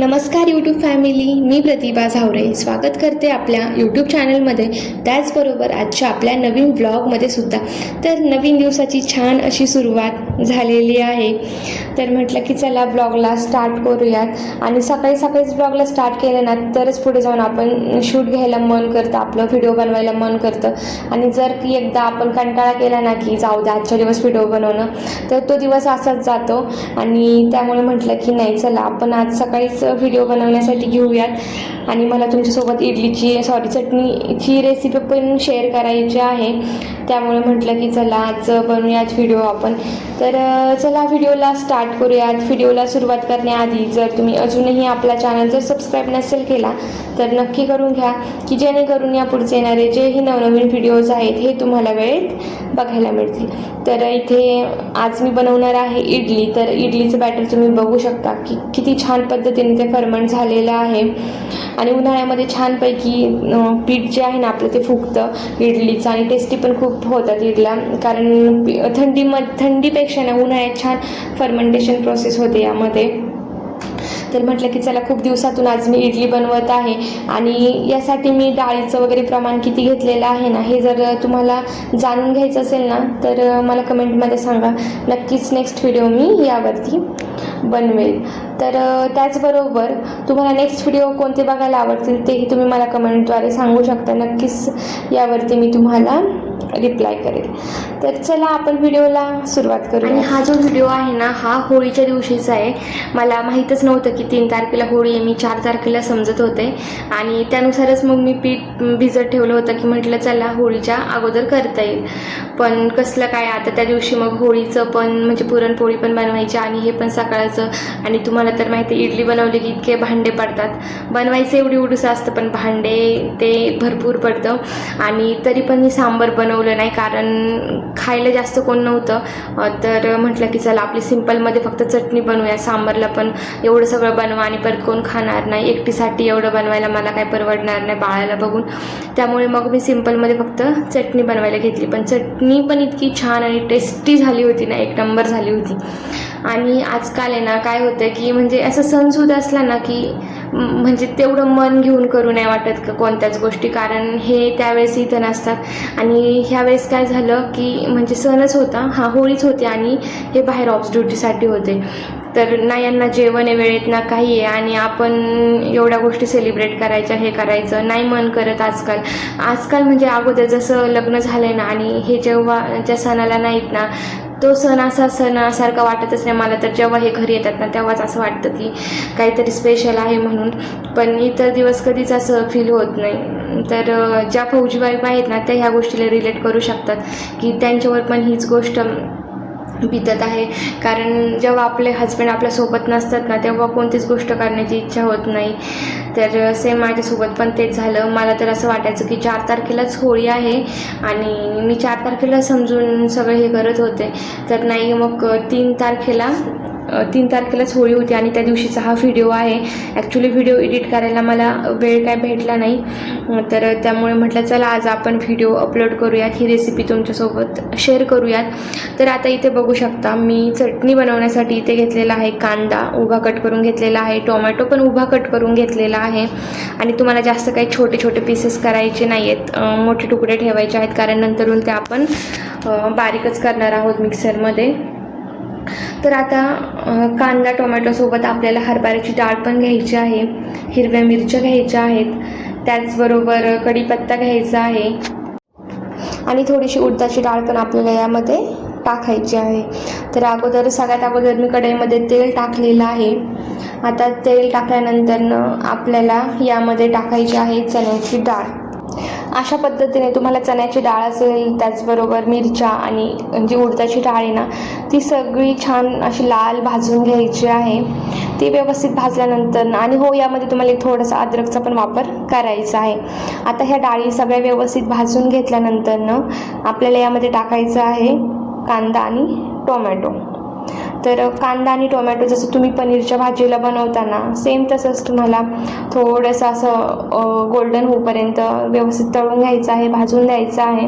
नमस्कार YouTube family, मी प्रतिभा झावरे स्वागत करते आपल्या यूट्यूब चॅनलमध्ये. त्याचबरोबर आजच्या आपल्या नवीन ब्लॉगमध्ये सुद्धा. तर नवीन दिवसाची छान अशी सुरुवात झालेली आहे. तर म्हटलं की चला ब्लॉगला स्टार्ट करूयात. आणि सकाळी सकाळीच ब्लॉगला स्टार्ट केलं ना तरच पुढे जाऊन आपण शूट घ्यायला मन करतं, आपलं व्हिडिओ बनवायला मन करतं. आणि जर की एकदा आपण कंटाळा केला ना की जाऊ दे आजच्या दिवस व्हिडिओ बनवणं, तर तो दिवस असाच जातो. आणि त्यामुळे म्हटलं की नाही, चला आपण आज सकाळीच व्हिडिओ बनवण्यासाठी घेऊयात. आणि मला तुमच्यासोबत चटणीची रेसिपी पण शेअर करायची आहे. त्यामुळे म्हटलं की चला आज बनवूयात व्हिडिओ आपण. तर चला व्हिडिओला स्टार्ट करूयात. व्हिडिओला सुरुवात करण्याआधी जर तुम्ही अजूनही आपला चॅनल जर सबस्क्राईब नसेल केला तर नक्की करून घ्या, की जेणेकरून या पुढचे येणारे जेही नवनवीन व्हिडिओज आहेत हे तुम्हाला वेळेत बघायला मिळतील. तर इथे आज मी बनवणार आहे इडली. तर इडलीचं बॅटर तुम्ही बघू शकता की किती छान पद्धतीने ते फर्मंट झालेलं आहे. आणि उन्हाळ्यामध्ये छानपैकी पीठ जे आहे ना आपलं ते फुगतं इडलीचं. आणि टेस्टी पण खूप होतात इडल्या, कारण थंडीपेक्षा ना उन्हाळ्यात छान फर्मेंटेशन प्रोसेस होते यामध्ये. तर म्हटलं की चला खूप दिवसातून आज मी इडली बनवत आहे. आणि यासाठी मी डाळीचं वगैरे प्रमाण किती घेतलेलं आहे ना हे जर तुम्हाला जाणून घ्यायचं असेल ना तर मला कमेंटमध्ये सांगा. नक्कीच नेक्स्ट व्हिडिओ मी यावरती बनवेल. तर त्याचबरोबर तुम्हाला नेक्स्ट व्हिडिओ कोणते बघायला आवडतील तेही तुम्ही मला कमेंटद्वारे सांगू शकता. नक्कीच यावरती मी तुम्हाला रिप्लाय करेल. तर चला आपण व्हिडिओला सुरुवात करू. आणि हा जो व्हिडिओ आहे ना हा होळीच्या दिवशीचा आहे. मला माहीतच नव्हतं की 3 तारखेला होळी आहे, मी 4 तारखेला समजत होते. आणि त्यानुसारच मग मी पीठ भिजत ठेवलं होतं की म्हटलं चला होळीच्या अगोदर करता येईल. पण कसलं काय, आता त्या दिवशी मग होळीचं पण म्हणजे पुरणपोळी पण बनवायची आणि हे पण सकाळचं. आणि तुम्हाला तर माहिती इडली बनवली की इतके भांडे पडतात. बनवायचं एवढंसं असतं पण भांडे ते भरपूर पडतं. आणि तरी पण मी सांबार बनवलं नाही, कारण खायला जास्त कोण नव्हतं. तर म्हटलं की चला आपली सिंपलमध्ये फक्त चटणी बनवूया. सांबारला पण एवढं सगळं बनवा आणि परत कोण खाणार नाही, एकटीसाठी एवढं बनवायला मला काय परवडणार नाही बाळाला बघून. त्यामुळे मग मी सिंपलमध्ये फक्त चटणी बनवायला घेतली. पण चटणी पण इतकी छान आणि टेस्टी झाली होती ना, एक नंबर झाली होती. आणि आजकाल आहे ना काय होतं की म्हणजे असं सणसूद असला ना की म्हणजे तेवढं मन घेऊन करू नाही वाटत का कोणत्याच गोष्टी, कारण हे त्यावेळेस इथं नसतात. आणि ह्यावेळेस काय झालं की म्हणजे सणच होता, होळीच होती आणि हे बाहेर ऑफ ड्युटीसाठी होते. तर ना यांना जेवण आहे वेळेत ना काही आहे. आणि आपण एवढ्या गोष्टी सेलिब्रेट करायच्या, हे करायचं नाही मन करत आजकाल म्हणजे अगोदर जसं लग्न झालं ना आणि हे जेव्हा ज्या सणाला नाहीत ना तो सण सणासारखा वाटतच नाही मला. तर जेव्हा हे घरी येतात ना तेव्हाच असं वाटतं की काहीतरी स्पेशल आहे म्हणून. पण इतर दिवस कधीच असं फील होत नाही. तर ज्या फौजी वाईफ आहेत ना त्या ह्या गोष्टीला रिलेट करू शकतात की त्यांच्यावर पण हीच गोष्ट बितत आहे. कारण जेव्हा आपले हजबंड आपल्यासोबत नसतात ना तेव्हा कोणतीच गोष्ट करण्याची इच्छा होत नाही. तर सेम माझ्यासोबत पण तेच झालं. मला तर असं वाटायचं की 4 तारखेलाच होळी आहे आणि मी 4 तारखेला समजून सगळं हे करत होते. तर नाही, मग 3 तारखेलाच होळी होती आणि त्या दिवशीचा हा व्हिडिओ आहे. ॲक्च्युली व्हिडिओ एडिट करायला मला वेळ काय भेटला नाही. तर त्यामुळे म्हटलं चला आज आपण व्हिडिओ अपलोड करूयात, ही रेसिपी तुमच्यासोबत शेअर करूयात. तर आता इथे बघू शकता मी चटणी बनवण्यासाठी इथे घेतलेला आहे कांदा उभा कट करून घेतलेला आहे, टोमॅटो पण उभा कट करून घेतलेला आहे. आणि तुम्हाला जास्त काही छोटे छोटे पीसेस करायचे नाही आहेत, मोठे तुकडे ठेवायचे आहेत, कारण नंतरून ते आपण बारीकच करणार आहोत मिक्सरमध्ये. तर आता कांदा टोमॅटोसोबत आपल्याला हरभऱ्याची डाळ पण घ्यायची आहे, हिरव्या मिरच्या घ्यायच्या आहेत, त्याचबरोबर कढीपत्ता घ्यायचा आहे आणि थोडीशी उडदाची डाळ पण आपल्याला यामध्ये टाकायची आहे. तर सगळ्यात अगोदर मी कढईमध्ये तेल टाकलेलं आहे. आता तेल टाकल्यानंतर आपल्याला यामध्ये टाकायची आहे चण्याची डाळ. अशा पद्धतीने तुम्हाला चण्याची डाळ असेल, त्याचबरोबर मिरच्या आणि जी उडदाची डाळ आहे ना ती सगळी छान अशी लाल भाजून घ्यायची आहे. ती व्यवस्थित भाजल्यानंतर आणि यामध्ये तुम्हाला थोडासा अद्रकचा पण वापर करायचा आहे. आता ह्या डाळी सगळ्या व्यवस्थित भाजून घेतल्यानंतर आपल्याला यामध्ये टाकायचं आहे कांदा आणि टोमॅटो. तर कांदा आणि टोमॅटो जसं तुम्ही पनीरच्या भाजीला बनवताना सेम तसंच तुम्हाला थोडंसं असं गोल्डन होईपर्यंत व्यवस्थित तळून घ्यायचं आहे, भाजून द्यायचं आहे.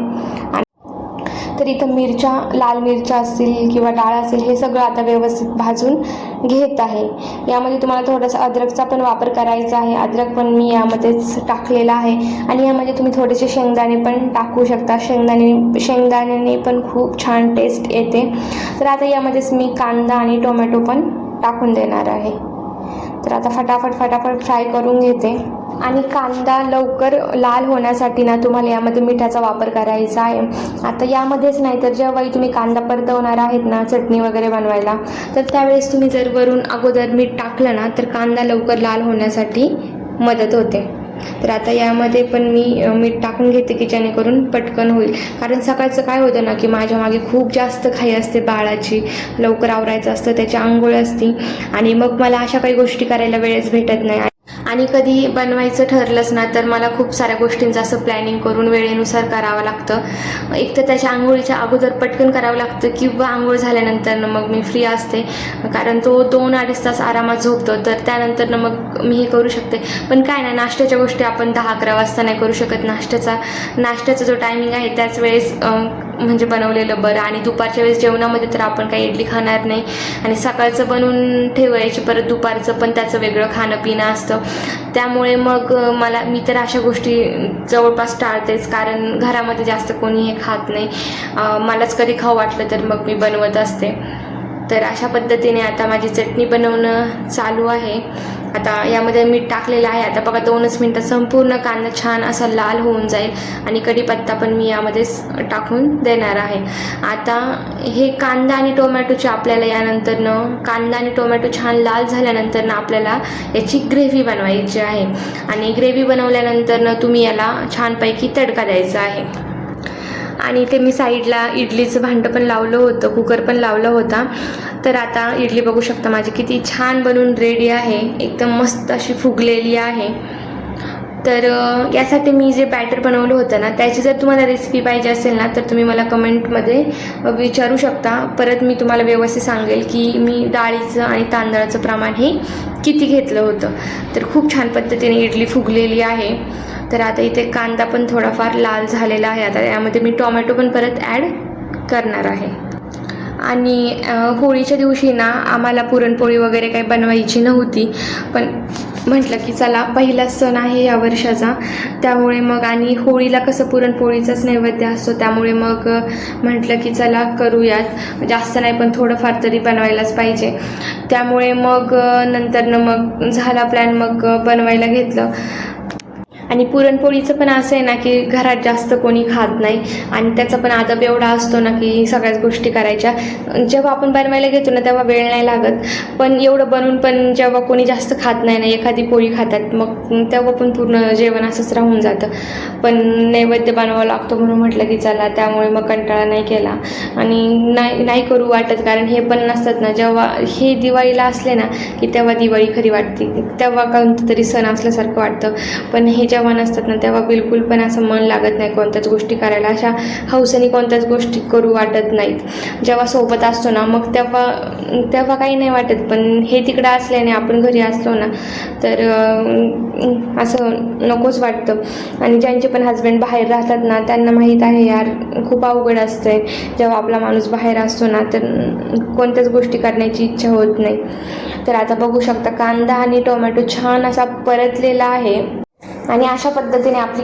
तर इथं मिरच्या, लाल मिरच्या असतील किंवा डाळ असेल, हे सगळं आता व्यवस्थित भाजून घेत आहे. यामध्ये तुम्हाला थोडासा अद्रकचा पण वापर करायचा आहे. अद्रक पण मी यामध्येच टाकलेला आहे आणि यामध्ये तुम्ही थोडेसे शेंगदाणे पण टाकू शकता. शेंगदाण्याने पण खूप छान टेस्ट येते. तर आता यामध्येच मी कांदा आणि टोमॅटो पण टाकून देणार आहे. तर आता फटाफट फ्राय करून घेते. आणि कांदा लवकर लाल होण्यासाठी ना तुम्हाला यामध्ये मिठाचा वापर करायचा आहे. आता यामध्येच नाही तर जेव्हाही तुम्ही कांदा परतवणार आहेत ना चटणी वगैरे बनवायला, तर त्यावेळेस तुम्ही जर वरून अगोदर मीठ टाकलं ना तर कांदा लवकर लाल होण्यासाठी मदत होते. तर आता यामध्ये पण मी मीठ टाकून घेते की जेणेकरून पटकन होईल. कारण सकाळचं काय होतं ना की माझ्या मागे खूप जास्त घाई असते बाळाची, लवकर आवरायचं असतं, त्याची आंघोळ असती आणि मग मला अशा काही गोष्टी करायला वेळच भेटत नाही. आणि कधी बनवायचं ठरलंच ना तर मला खूप साऱ्या गोष्टींचं असं प्लॅनिंग करून वेळेनुसार करावं लागतं. एक तर त्याच्या आंघोळीच्या अगोदर पटकन करावं लागतं किंवा आंघोळ झाल्यानंतर मग मी फ्री असते, कारण तो 2-2.5 तास आरामात झोपतो. तर त्यानंतर मग मी हे करू शकते. पण काय ना, नाश्त्याच्या गोष्टी आपण 10-11 वाजता नाही करू शकत. नाश्त्याचा जो टायमिंग आहे त्याच वेळेस म्हणजे बनवलेलं बरं. आणि दुपारच्या वेळेस जेवणामध्ये तर आपण काही इडली खाणार नाही आणि सकाळचं बनवून ठेवायची, परत दुपारचं पण त्याचं वेगळं खाणं पिणं असतं. त्यामुळे मग मी तर अशा गोष्टी जवळपास टाळतेच, कारण घरामध्ये जास्त कोणी हे खात नाही. मलाच कधी खाऊ वाटलं तर मग मी बनवत असते. तर अशा पद्धतीने आता माझी चटणी बनवणं चालू आहे. आता यामध्ये मीठ टाकलेलं आहे. आता बघा 2च मिनटात संपूर्ण कांदा छान असा लाल होऊन जाईल आणि कढीपत्ता पण मी यामध्येच टाकून देणार आहे. आता हे कांदा आणि टोमॅटोचे आपल्याला यानंतरनं कांदा आणि टोमॅटो छान लाल झाल्यानंतरनं आपल्याला याची ग्रेव्ही बनवायची आहे. आणि ग्रेव्ही बनवल्यानंतरनं तुम्ही याला छानपैकी तडका द्यायचा आहे. आणि ते मी साईडला इडलीचं भांडं पण लावलं होतं, कुकर पण लावला होता. तर आता इडली बघू शकता माझी किती छान बनून रेडी आहे, एकदम मस्त अशी फुगलेली आहे. तर यासाठी मी जे बॅटर बनवलं होतं ना त्याची जर तुम्हाला रेसिपी पाहिजे असेल ना तर तुम्ही मला कमेंटमध्ये विचारू शकता. परत मी तुम्हाला व्यवस्थित सांगेल की मी डाळीचं आणि तांदळाचं प्रमाण हे किती घेतलं होतं. तर खूप छान पद्धतीने इडली फुगलेली आहे. तर आता इथे कांदा पण थोडाफार लाल झालेला आहे. आता यामध्ये मी टोमॅटो पण परत ॲड करणार आहे. आणि होळीच्या दिवशी ना आम्हाला पुरणपोळी वगैरे काही बनवायची नव्हती, पण म्हटलं की चला पहिला सण आहे या वर्षाचा, त्यामुळे मग आणि होळीला कसं पुरणपोळीचाच नैवेद्य असतो, त्यामुळे मग म्हटलं की चला करूयात. जास्त नाही पण थोडंफार तरी बनवायलाच पाहिजे. त्यामुळे मग नंतरनं मग झाला प्लॅन, मग बनवायला घेतलं. आणि पुरणपोळीचं पण असं आहे ना की घरात जास्त कोणी खात नाही आणि त्याचा पण आदब एवढा असतो ना की सगळ्याच गोष्टी करायच्या. जेव्हा आपण बनवायला घेतो ना तेव्हा वेळ नाही लागत, पण एवढं बनवून पण जेव्हा कोणी जास्त खात नाही ना, एखादी पोळी खातात, मग तेव्हा पण पूर्ण जेवण असंच राहून जातं. पण नैवेद्य बनवावं लागतो म्हणून म्हटलं की चला, त्यामुळे मग कंटाळा नाही केला. आणि नाही करू वाटत, कारण हे पण नसतात ना, जेव्हा हे दिवाळीला असले ना की तेव्हा दिवाळी खरी वाटते, तेव्हा कोणतं तरी सण असल्यासारखं वाटतं. पण हे जेव्हा नसतात ना तेव्हा बिलकुल पण असं मन लागत नाही कोणत्याच गोष्टी करायला, अशा हौसेने कोणत्याच गोष्टी करू वाटत नाहीत. जेव्हा सोबत असतो ना मग तेव्हा काही नाही वाटत, पण हे तिकडं असल्याने आपण घरी असलो ना तर असं नकोच वाटतं. आणि ज्यांचे पण हस्बंड बाहेर राहतात ना त्यांना माहीत आहे यार, खूप अवघड असतंय. जेव्हा आपला माणूस बाहेर असतो ना तर कोणत्याच गोष्टी करण्याची इच्छा होत नाही. तर आता बघू शकता कांदा आणि टोमॅटो छान असा परतलेला आहे. आणि अशा पद्धतीने आपली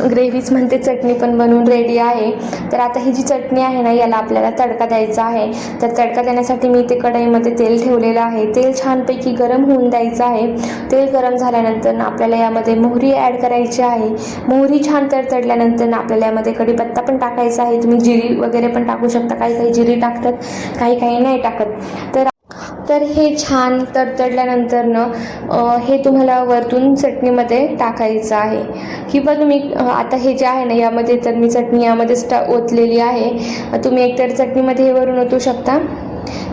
ग्रेव्हीच म्हणते चटणी पण बनवून रेडी आहे. तर आता ही जी चटणी आहे ना याला आपल्याला तडका द्यायचा आहे. तर तडका देण्यासाठी मी इथे कढईमध्ये तेल ठेवलेलं आहे. तेल छानपैकी गरम होऊन द्यायचं आहे. तेल गरम झाल्यानंतर आपल्याला यामध्ये मोहरी ॲड करायची आहे. मोहरी छान तडतडल्यानंतर आपल्याला यामध्ये कढीपत्ता पण टाकायचा आहे. तुम्ही जिरी वगैरे पण टाकू शकता, काही जिरी टाकतात, काही नाही टाकत. तर हे छान तडतडल्यानंतरनं हे तुम्हाला वरतून चटणीमध्ये टाकायचं आहे. किंवा तुम्ही आता हे जे आहे ना यामध्ये, तर मी चटणी यामध्येच ओतलेली आहे. तुम्ही एकतर चटणीमध्ये हे वरून ओतू शकता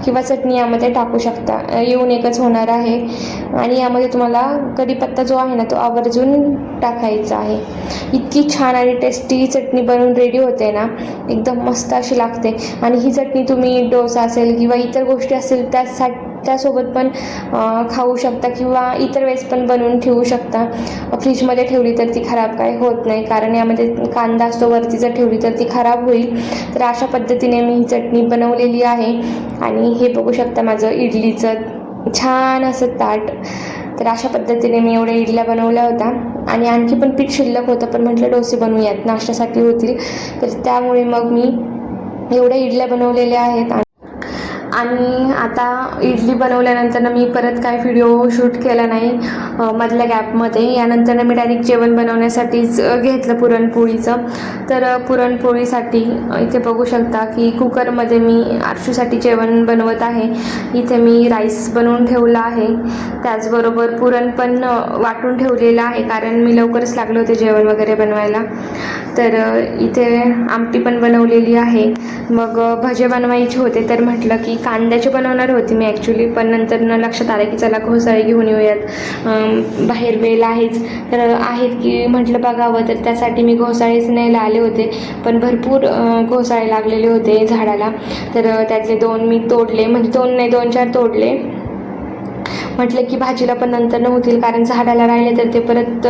किंवा चटणी यामध्ये टाकू शकता, येऊन एकच होणार आहे. आणि यामध्ये तुम्हाला कढीपत्ता जो आहे ना तो आवर्जून टाकायचा आहे. इतकी छान आणि टेस्टी चटणी बनवून रेडी होते ना, एकदम मस्त अशी लागते. आणि ही चटणी तुम्ही डोसा असेल किंवा इतर गोष्टी असेल त्यासोबत पण खाऊ शकता किंवा इतर वेळेस पण बनवून ठेवू शकता. फ्रीजमध्ये ठेवली तर ती खराब काय होत नाही, कारण यामध्ये कांदा असतो, वरती जर ठेवली तर ती खराब होईल. तर अशा पद्धतीने मी ही चटणी बनवलेली आहे. आणि हे बघू शकता माझं इडलीचं छान असं ताट. तर अशा पद्धतीने मी एवढ्या इडल्या बनवल्या होत्या आणि आणखी पण पीठ शिल्लक होतं, पण म्हटलं डोसे बनवूयात, नाश्त्यासाठी होतील. तर त्यामुळे मग मी एवढ्या इडल्या बनवलेल्या आहेत. आणि आता इडली बनवल्यानंतर मी परत काय व्हिडिओ शूट केला नाही मधल्या गॅपमध्ये. यानंतर मी डायरेक्ट जेवण बनवण्यासाठीच घेतलं पुरणपोळीचं. तर पुरणपोळीसाठी इथे बघू शकता की कुकरमध्ये मी आरशूसाठी जेवण बनवत आहे. इथे मी राईस बनवून ठेवला आहे, त्याचबरोबर पुरण पण वाटून ठेवलेलं आहे, कारण मी लवकरच लागले होते जेवण वगैरे बनवायला. तर इथे आमटी पण बनवलेली आहे. मग भजे बनवायचे होते, तर म्हटलं की कांद्याचे बनवणार होती मी ॲक्च्युली, पण नंतर लक्षात आलं की चला घोसाळे घेऊन येऊयात, बाहेर वेल आहेच. तर आहेत की म्हटलं बघावं, तर त्यासाठी मी घोसाळेच न्यायला आले होते. पण भरपूर घोसाळे लागलेले होते झाडाला. तर त्यातले 2 मी तोडले, म्हणजे 2 नाही 2-4 तोडले. म्हटलं की भाजीला पण नंतर होतील, कारण झाडाला राहिले तर ते परत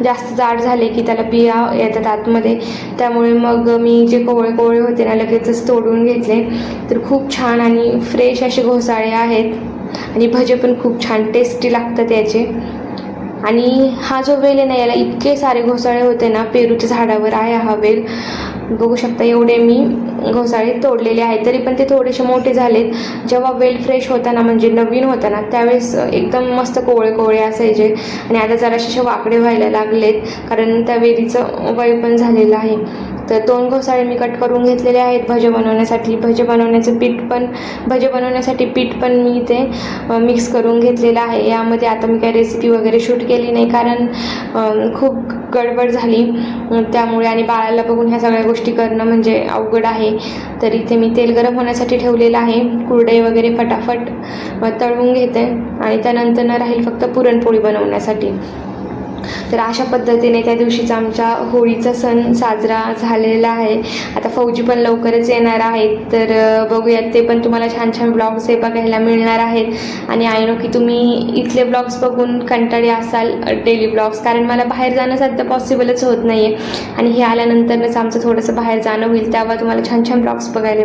जास्त जाड झाले की त्याला बिया येतात आतमध्ये. त्यामुळे मग मी जे कोवळे होते ना लगेचच तोडून घेतले. तर खूप छान आणि फ्रेश असे घोसाळे आहेत आणि भजे पण खूप छान टेस्टी लागतात याचे. आणि हा जो वेल आहे ना, याला इतके सारे घोसाळे होते ना, पेरूच्या झाडावर आहे हा वेल. बघू शकता एवढे मी घोसाळे तोडलेले आहेत, तरी पण ते थोडेसे मोठे झालेत. जेव्हा वेल फ्रेश होता ना, म्हणजे नवीन होता ना, त्यावेळेस एकदम मस्त कोवळे असायचे आणि आता जरासे वाकडे व्हायला लागलेत, कारण त्या वेलीचं वय पण झालेलं आहे. तर 2 घोसाळे मी कट करून घेतलेले आहेत भजे बनवण्यासाठी. भजे बनवण्यासाठी पीठ पण मी इथे मिक्स करून घेतलेलं आहे. यामध्ये आता मी काही रेसिपी वगैरे शूट केली नाही, कारण खूप गडबड झाली त्यामुळे, आणि बाळाला बघून ह्या सगळ्या गोष्टी करणं म्हणजे अवघड आहे. तर इथे मी तेल गरम होण्यासाठी ठेवलेलं आहे. कुरडई वगैरे फटाफट तळून घेते आणि त्यानंतर राहील फक्त पुरणपोळी बनवण्यासाठी. तर अशा पद्धतीने त्या दिवशीचा आमच्या होळीचा सण साजरा झालेला आहे. आता फौजी पण लवकरच येणार आहेत, तर बघूयात, ते पण तुम्हाला छान छान ब्लॉग्स हे बघायला मिळणार आहेत. आणि आय नो की तुम्ही इथले ब्लॉग्स बघून कंटाळी असाल, डेली ब्लॉग्स, कारण मला बाहेर जाणं सध्या पॉसिबलच होत नाही आहे. आणि हे आल्यानंतरच आमचं थोडंसं बाहेर जाणं होईल, तेव्हा तुम्हाला छान छान ब्लॉग्स बघायला